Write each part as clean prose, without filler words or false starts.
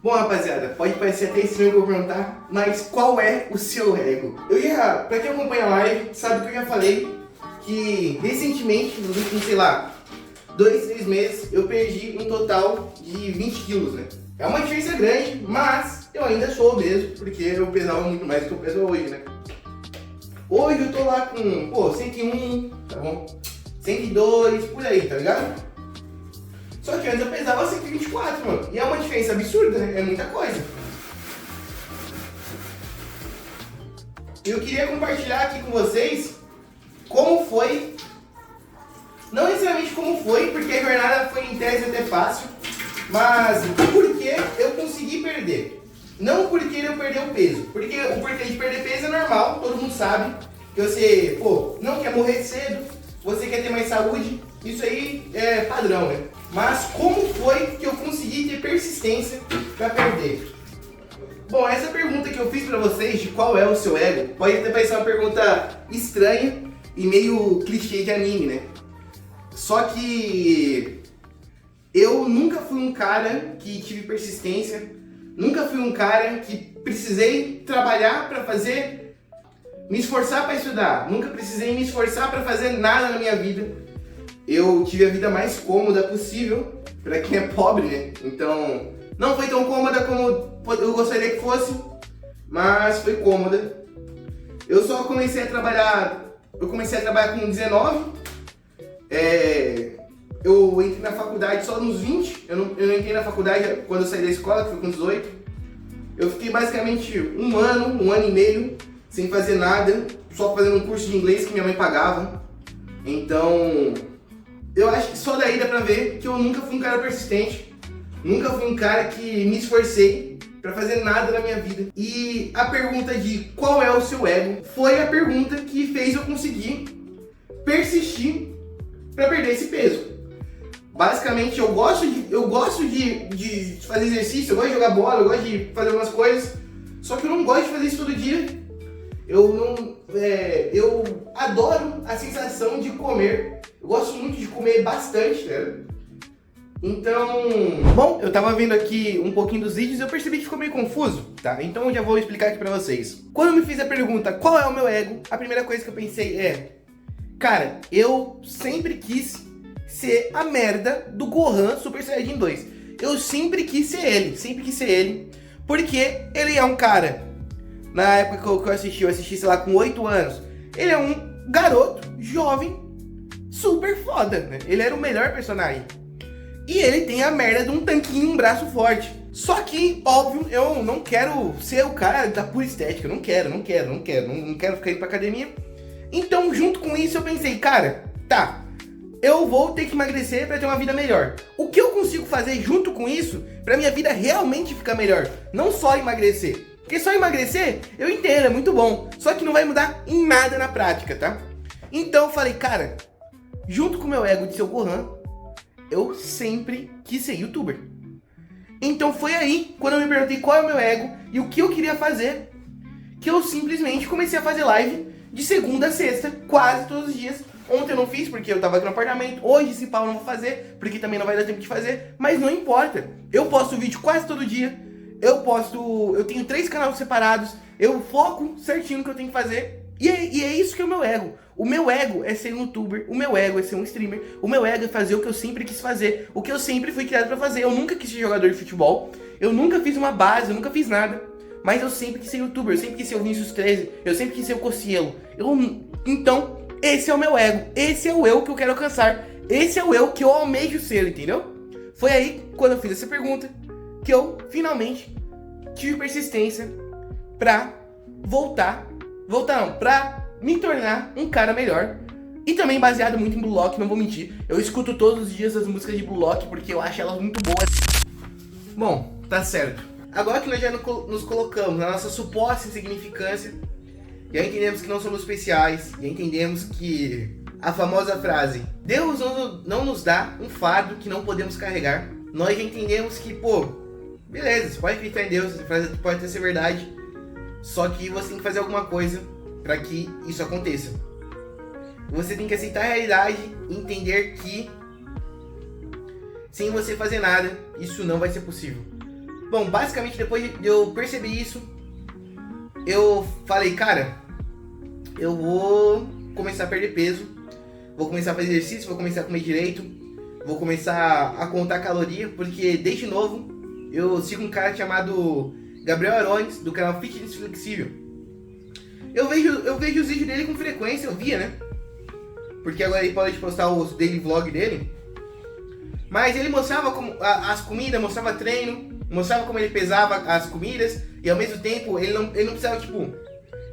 Bom, rapaziada, pode parecer até estranho que eu vou perguntar, mas qual é o seu ego? Pra quem acompanha a live, sabe que eu já falei que recentemente, nos últimos, sei lá, 2, 3 meses, eu perdi um total de 20 quilos, né? É uma diferença grande, mas eu ainda sou obeso, porque eu pesava muito mais do que eu peso hoje, né? Hoje eu tô lá com, 101, tá bom? 102, por aí, tá ligado? Só que antes eu pesava 124, mano. E é uma diferença absurda, né? É muita coisa. Eu queria compartilhar aqui com vocês como foi. Não necessariamente como foi, porque a jornada foi em tese até fácil. Mas o porquê eu consegui perder. Não porque eu perdi o peso. Porque o porquê de perder peso é normal, todo mundo sabe. Que você, não quer morrer cedo, você quer ter mais saúde. Isso aí é padrão, né? Mas como foi que eu consegui ter persistência para perder? Bom, essa pergunta que eu fiz para vocês de qual é o seu ego, pode até parecer uma pergunta estranha e meio clichê de anime, né? Só que eu nunca fui um cara que tive persistência, nunca fui um cara que precisei trabalhar para fazer, me esforçar para estudar, nunca precisei me esforçar para fazer nada na minha vida. Eu tive a vida mais cômoda possível para quem é pobre, né? Então, não foi tão cômoda como eu gostaria que fosse, mas foi cômoda. Eu comecei a trabalhar com 19. Eu entrei na faculdade só nos 20. Eu não entrei na faculdade quando eu saí da escola, que foi com 18. Eu fiquei basicamente um ano e meio sem fazer nada, só fazendo um curso de inglês que minha mãe pagava. Então, eu acho que só daí dá pra ver que eu nunca fui um cara persistente, nunca fui um cara que me esforcei pra fazer nada na minha vida. E a pergunta de qual é o seu ego foi a pergunta que fez eu conseguir persistir pra perder esse peso. Basicamente, eu gosto de fazer exercício, eu gosto de jogar bola, eu gosto de fazer algumas coisas, só que eu não gosto de fazer isso todo dia. Eu adoro a sensação de comer. Eu gosto muito de comer bastante, né? Então, bom, eu tava vendo aqui um pouquinho dos vídeos e eu percebi que ficou meio confuso, tá? Então eu já vou explicar aqui pra vocês. Quando eu me fiz a pergunta, qual é o meu ego? A primeira coisa que eu pensei cara, eu sempre quis ser a merda do Gohan Super Saiyajin 2. Eu sempre quis ser ele, porque ele é um cara, na época que eu assisti, sei lá, com 8 anos, ele é um garoto, jovem, super foda, né? Ele era o melhor personagem. E ele tem a merda de um tanquinho, um braço forte. Só que, óbvio, eu não quero ser o cara da pura estética. Não quero ficar indo pra academia. Então, junto com isso, eu pensei, cara, eu vou ter que emagrecer pra ter uma vida melhor. O que eu consigo fazer junto com isso pra minha vida realmente ficar melhor? Não só emagrecer. Porque só emagrecer, eu entendo, é muito bom. Só que não vai mudar em nada na prática, tá? Então eu falei, cara, junto com o meu ego de ser o Gohan, eu sempre quis ser youtuber. Então foi aí, quando eu me perguntei qual é o meu ego e o que eu queria fazer, que eu simplesmente comecei a fazer live de segunda a sexta, quase todos os dias. Ontem eu não fiz porque eu tava aqui no apartamento, hoje esse pau eu não vou fazer, porque também não vai dar tempo de fazer, mas não importa. Eu posto vídeo quase todo dia, eu tenho 3 canais separados, eu foco certinho no que eu tenho que fazer. E é isso que é o meu ego. O meu ego é ser um youtuber, o meu ego é ser um streamer, o meu ego é fazer o que eu sempre quis fazer, o que eu sempre fui criado pra fazer. Eu nunca quis ser jogador de futebol, eu nunca fiz uma base, eu nunca fiz nada, mas eu sempre quis ser youtuber, eu sempre quis ser o Vinicius 13, eu sempre quis ser o Cossielo. Então, esse é o meu ego, esse é o eu que eu quero alcançar, esse é o eu que eu almejo ser, entendeu? Foi aí, quando eu fiz essa pergunta, que eu finalmente tive persistência pra pra me tornar um cara melhor. E também baseado muito em Blue Lock, não vou mentir. Eu escuto todos os dias as músicas de Blue Lock porque eu acho elas muito boas. Bom, tá certo. Agora que nós já nos colocamos na nossa suposta insignificância, já entendemos que não somos especiais, já entendemos que a famosa frase Deus não nos dá um fardo que não podemos carregar. Nós já entendemos que, beleza, você pode acreditar em Deus, essa frase pode até ser verdade, só que você tem que fazer alguma coisa para que isso aconteça. Você tem que aceitar a realidade e entender que sem você fazer nada, isso não vai ser possível. Bom, basicamente depois de eu perceber isso, eu falei, cara, eu vou começar a perder peso, vou começar a fazer exercício, vou começar a comer direito, vou começar a contar caloria, porque desde novo eu sigo um cara chamado Gabriel Arones, do canal Fitness Flexível. Eu vejo os vídeos dele com frequência, eu via, né? Porque agora ele pode postar os daily vlog dele. Mas ele mostrava as comidas, mostrava treino, mostrava como ele pesava as comidas, e ao mesmo tempo ele não precisava, tipo,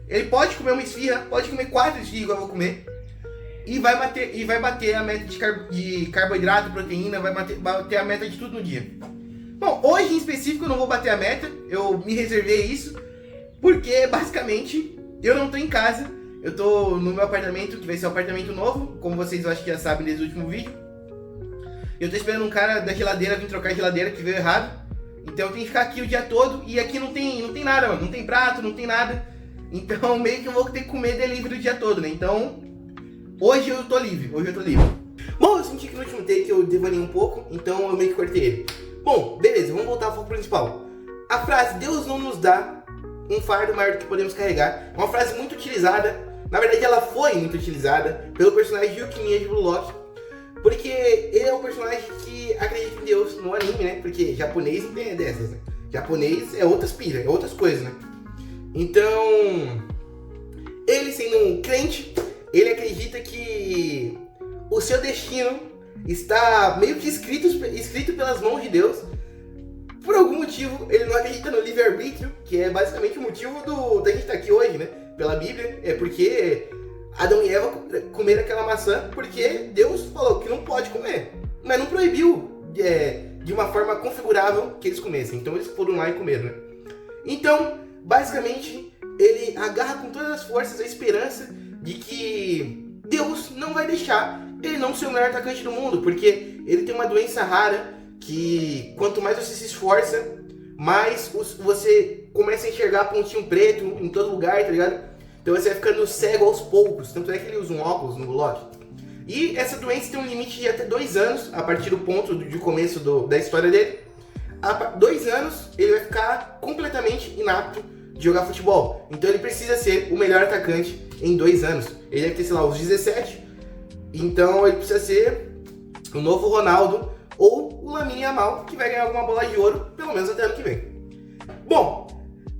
ele pode comer uma esfirra, pode comer 4 esfirras igual eu vou comer, e vai bater a meta de carboidrato, proteína, vai bater a meta de tudo no dia. Bom, hoje em específico eu não vou bater a meta, eu me reservei isso, porque basicamente eu não tô em casa, eu tô no meu apartamento, que vai ser um apartamento novo, como vocês acho que já sabem desde o último vídeo. Eu tô esperando um cara da geladeira vir trocar a geladeira, que veio errado. Então eu tenho que ficar aqui o dia todo, e aqui não tem nada, mano, não tem prato, não tem nada. Então meio que eu vou ter que comer delivery o dia todo, né? Então, hoje eu tô livre. Bom, eu senti que no último take eu devanei um pouco, então eu meio que cortei ele. Bom, beleza, vamos voltar ao foco principal. A frase, Deus não nos dá um fardo maior do que podemos carregar, é uma frase muito utilizada. Na verdade ela foi muito utilizada pelo personagem Yukimiya de Blue Lock, porque ele é um personagem que acredita em Deus no anime, né? Porque japonês não tem dessas, né? Japonês é outras piras, é outras coisas, né? Então, ele sendo um crente, ele acredita que o seu destino está meio que escrito pelas mãos de Deus. Por algum motivo, ele não acredita no livre-arbítrio, que é basicamente o motivo da gente estar aqui hoje, né? Pela Bíblia, é porque Adão e Eva comeram aquela maçã porque Deus falou que não pode comer, mas não proibiu de uma forma configurável que eles comessem. Então eles foram lá e comeram, né? Então, basicamente, ele agarra com todas as forças a esperança de que Deus não vai deixar ele não ser o melhor atacante do mundo, porque ele tem uma doença rara que quanto mais você se esforça, mais você começa a enxergar pontinho preto em todo lugar, tá ligado? Então você vai ficando cego aos poucos, tanto é que ele usa um óculos no Loki. E essa doença tem um limite de até 2 anos, a partir do ponto de começo da história dele. Há 2 anos ele vai ficar completamente inapto de jogar futebol. Então ele precisa ser o melhor atacante em 2 anos. Ele deve ter, sei lá, os 17. Então ele precisa ser o novo Ronaldo ou o Lamine Yamal, que vai ganhar alguma bola de ouro, pelo menos até ano que vem. Bom,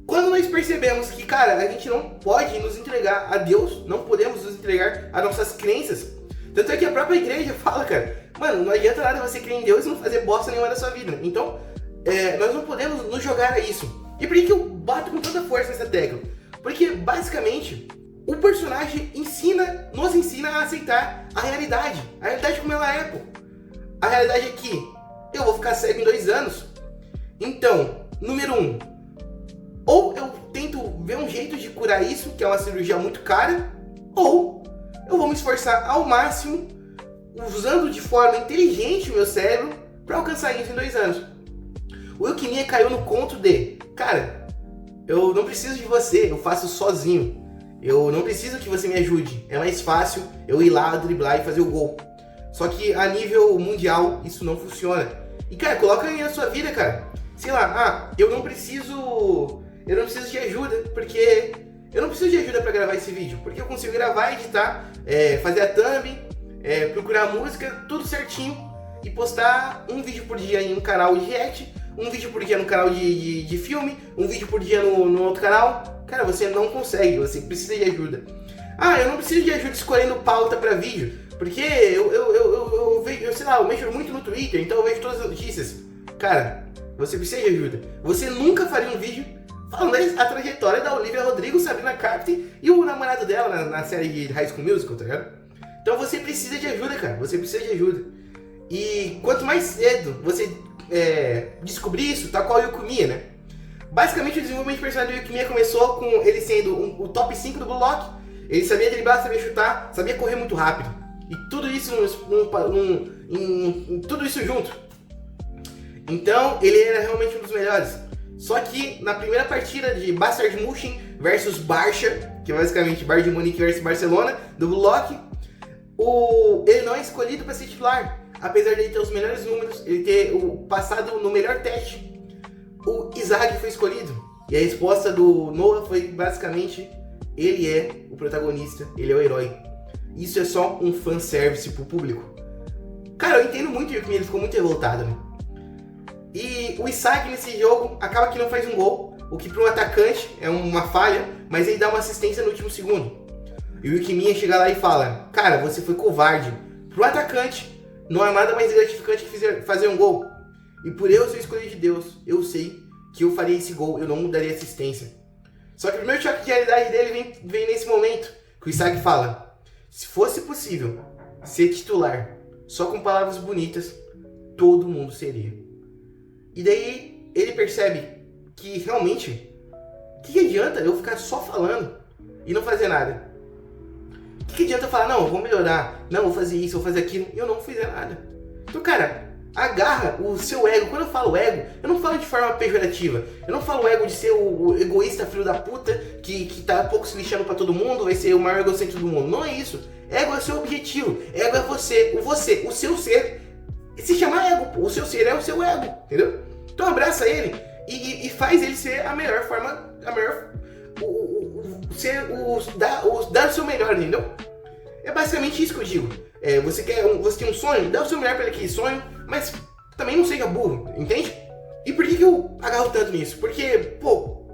quando nós percebemos que, cara, a gente não pode nos entregar a Deus, não podemos nos entregar a nossas crenças. Tanto é que a própria igreja fala, cara, mano, não adianta nada você crer em Deus e não fazer bosta nenhuma da sua vida. Então, nós não podemos nos jogar a isso. E por que eu bato com tanta força nessa tecla? Porque, basicamente, o personagem nos ensina a aceitar a realidade como ela é, pô. A realidade é que eu vou ficar cego em 2 anos. Então, número 1, ou eu tento ver um jeito de curar isso, que é uma cirurgia muito cara, ou eu vou me esforçar ao máximo, usando de forma inteligente o meu cérebro, para alcançar isso em 2 anos. O Yukimiya caiu no conto de, cara, eu não preciso de você, eu faço sozinho. Eu não preciso que você me ajude, é mais fácil eu ir lá, driblar e fazer o gol. Só que a nível mundial isso não funciona. E cara, coloca aí na sua vida, cara. Sei lá, eu não preciso de ajuda, porque eu não preciso de ajuda para gravar esse vídeo, porque eu consigo gravar, editar, fazer a thumb, procurar música, tudo certinho e postar um vídeo por dia em um canal de react, um vídeo por dia no canal de filme, um vídeo por dia no outro canal. Cara, você não consegue, você precisa de ajuda. Eu não preciso de ajuda escolhendo pauta para vídeo, porque eu vejo, sei lá, eu mexo muito no Twitter, então eu vejo todas as notícias. Cara, você precisa de ajuda. Você nunca faria um vídeo falando a trajetória da Olivia Rodrigo, Sabrina Carpenter e o namorado dela na série de High School Musical, tá ligado? Então você precisa de ajuda, cara. Você precisa de ajuda. E quanto mais cedo você descobrir isso, tá qual o Yukimiya, né? Basicamente o desenvolvimento de personagem do Yukimiya começou com ele sendo o top 5 do Blue Lock. Ele sabia driblar, sabia chutar, sabia correr muito rápido. E tudo isso tudo isso junto. Então ele era realmente um dos melhores. Só que na primeira partida de Bastard Mushin versus Barça, que é basicamente Bayern de Munique versus Barcelona, do Blue Lock, ele não é escolhido para ser titular. Apesar de ele ter os melhores números, ele ter passado no melhor teste. Isaac foi escolhido? E a resposta do Noah foi basicamente, ele é o protagonista, ele é o herói. Isso é só um fanservice pro público. Cara, eu entendo muito que ele ficou muito revoltado, né? E o Isaac nesse jogo acaba que não faz um gol, o que para um atacante é uma falha, mas ele dá uma assistência no último segundo. E o Ilkemia chega lá e fala, cara, você foi covarde. Pro atacante, não há nada mais gratificante que fazer um gol. E por eu ser escolhido de Deus, eu sei que eu faria esse gol, eu não mudaria a assistência. Só que o primeiro choque de realidade dele vem nesse momento, que o Isaac fala, se fosse possível ser titular só com palavras bonitas, todo mundo seria. E daí ele percebe que realmente, o que adianta eu ficar só falando e não fazer nada? O que adianta eu falar, não, eu vou melhorar, não, vou fazer isso, vou fazer aquilo, e eu não fizer nada? Então, cara, agarra o seu ego. Quando eu falo ego, eu não falo de forma pejorativa. Eu não falo ego de ser o egoísta filho da puta que tá pouco se lixando pra todo mundo, vai ser o maior egocêntrico do mundo. Não é isso. Ego é o seu objetivo. Ego é você, o seu ser. Se chama ego, pô. O seu ser é o seu ego, entendeu? Então abraça ele e faz ele ser a melhor forma, dar o seu melhor, entendeu? É basicamente isso que eu digo. Você tem um sonho, dá o seu melhor para aquele sonho, mas também não seja burro, entende? E por que eu agarro tanto nisso? Porque, pô,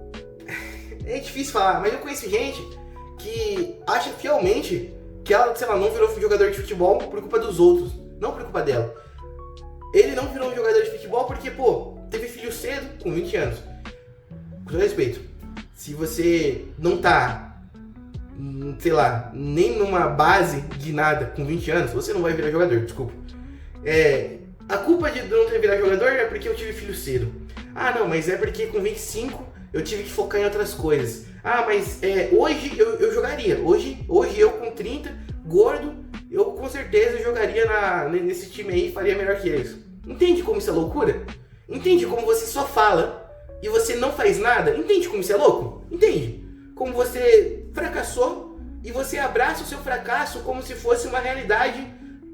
é difícil falar, mas eu conheço gente que acha fielmente que ela, sei lá, não virou jogador de futebol por culpa dos outros, não por culpa dela. Ele não virou um jogador de futebol porque, pô, teve filho cedo, com 20 anos. Com todo respeito, se você não tá, sei lá, nem numa base de nada com 20 anos, você não vai virar jogador, desculpa. A culpa de não ter virado jogador é porque eu tive filho cedo. Ah, não, mas é porque com 25 eu tive que focar em outras coisas. Ah, mas hoje eu jogaria. Hoje eu com 30, gordo, eu com certeza jogaria nesse time aí e faria melhor que eles. Entende como isso é loucura? Entende como você só fala e você não faz nada? Entende como isso é louco? Entende? Como você fracassou e você abraça o seu fracasso como se fosse uma realidade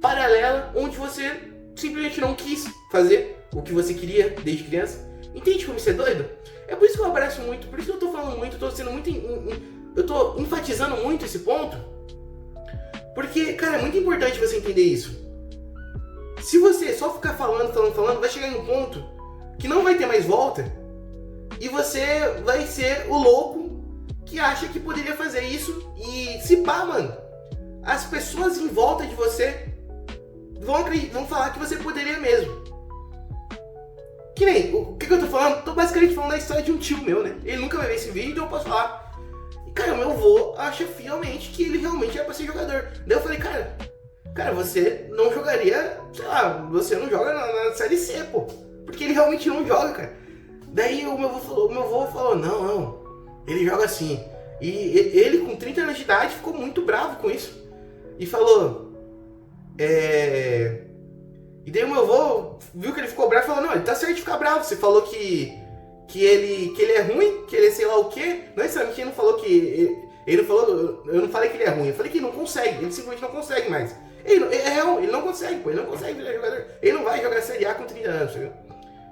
paralela onde você simplesmente não quis fazer o que você queria desde criança. Entende como isso é doido? É por isso que eu abraço muito, por isso que eu tô falando muito, eu tô enfatizando muito esse ponto, porque, cara, é muito importante você entender isso. Se você só ficar falando, vai chegar em um ponto que não vai ter mais volta e você vai ser o louco que acha que poderia fazer isso e se pá, mano, as pessoas em volta de você vão falar que você poderia mesmo. Que nem, o que eu tô falando? Tô basicamente falando da história de um tio meu, né? Ele nunca vai ver esse vídeo, então eu posso falar. E, cara, meu avô acha fielmente que ele realmente era pra ser jogador. Daí eu falei, cara, você não jogaria, sei lá, você não joga na Série C, pô. Porque ele realmente não joga, cara. Daí o meu avô falou, não, ele joga assim. E ele com 30 anos de idade ficou muito bravo com isso. E falou, E daí o meu avô viu que ele ficou bravo e falou, não, ele tá certo de ficar bravo. Você falou que ele é ruim, que ele é sei lá o quê. Não é exatamente, ele não falou que... Ele não falou, eu não falei que ele é ruim, eu falei que ele não consegue, ele simplesmente não consegue mais. Ele não consegue, pô, ele não consegue virar jogador. Ele não vai jogar a Série A com 30 anos, entendeu?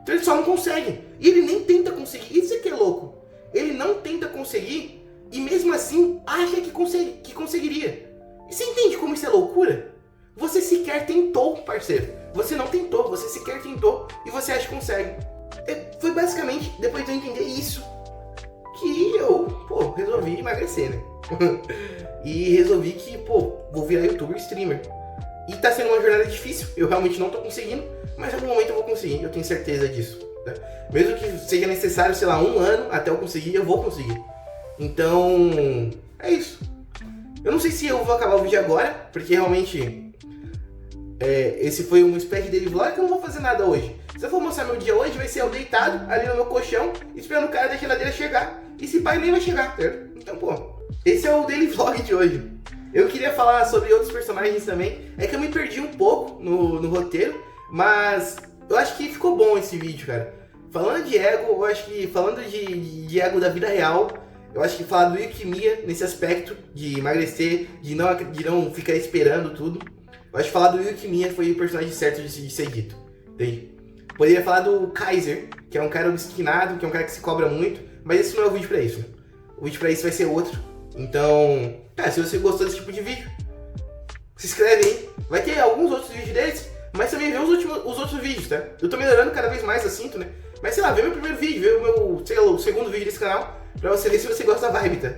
Então ele só não consegue. E ele nem tenta conseguir, isso é que é louco. Ele não tenta conseguir e mesmo assim acha que conseguiria. E você entende como isso é loucura? Você sequer tentou, parceiro. Você não tentou, você sequer tentou e você acha que consegue. Foi basicamente, depois de eu entender isso, que eu, resolvi emagrecer, né? E resolvi que, vou virar youtuber streamer. E tá sendo uma jornada difícil, eu realmente não tô conseguindo, mas em algum momento eu vou conseguir, eu tenho certeza disso. Né? Mesmo que seja necessário, sei lá, 1 ano até eu conseguir, eu vou conseguir. Então, é isso. Eu não sei se eu vou acabar o vídeo agora, porque realmente esse foi uma espécie de daily vlog que eu não vou fazer nada hoje. Se eu for mostrar meu dia hoje, vai ser eu deitado ali no meu colchão, esperando o cara da geladeira chegar. E esse pai nem vai chegar, certo? Então, esse é o daily vlog de hoje. Eu queria falar sobre outros personagens também. É que eu me perdi um pouco no roteiro, mas eu acho que ficou bom esse vídeo, cara. Falando de ego, eu acho que falando de ego da vida real, eu acho que falar do Ilkemia nesse aspecto de emagrecer, de não ficar esperando tudo. Eu acho que falar do Ilkemia foi o personagem certo de ser dito, entende? Poderia falar do Kaiser, que é um cara obstinado, que é um cara que se cobra muito, mas esse não é o vídeo pra isso, né? O vídeo pra isso vai ser outro. Então, cara, se você gostou desse tipo de vídeo, se inscreve aí. Vai ter alguns outros vídeos deles, mas também vê os outros vídeos, tá? Eu tô melhorando cada vez mais, eu sinto, né? Mas sei lá, vê meu primeiro vídeo, vê o meu, sei lá, o segundo vídeo desse canal, pra você ver se você gosta da vibe, tá?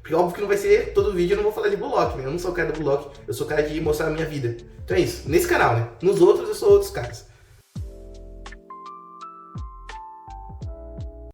Porque óbvio que não vai ser todo vídeo, eu não vou falar de Blue Lock, né? Eu não sou o cara do Blue Lock, eu sou o cara de mostrar a minha vida. Então é isso, nesse canal, né? Nos outros eu sou outros caras.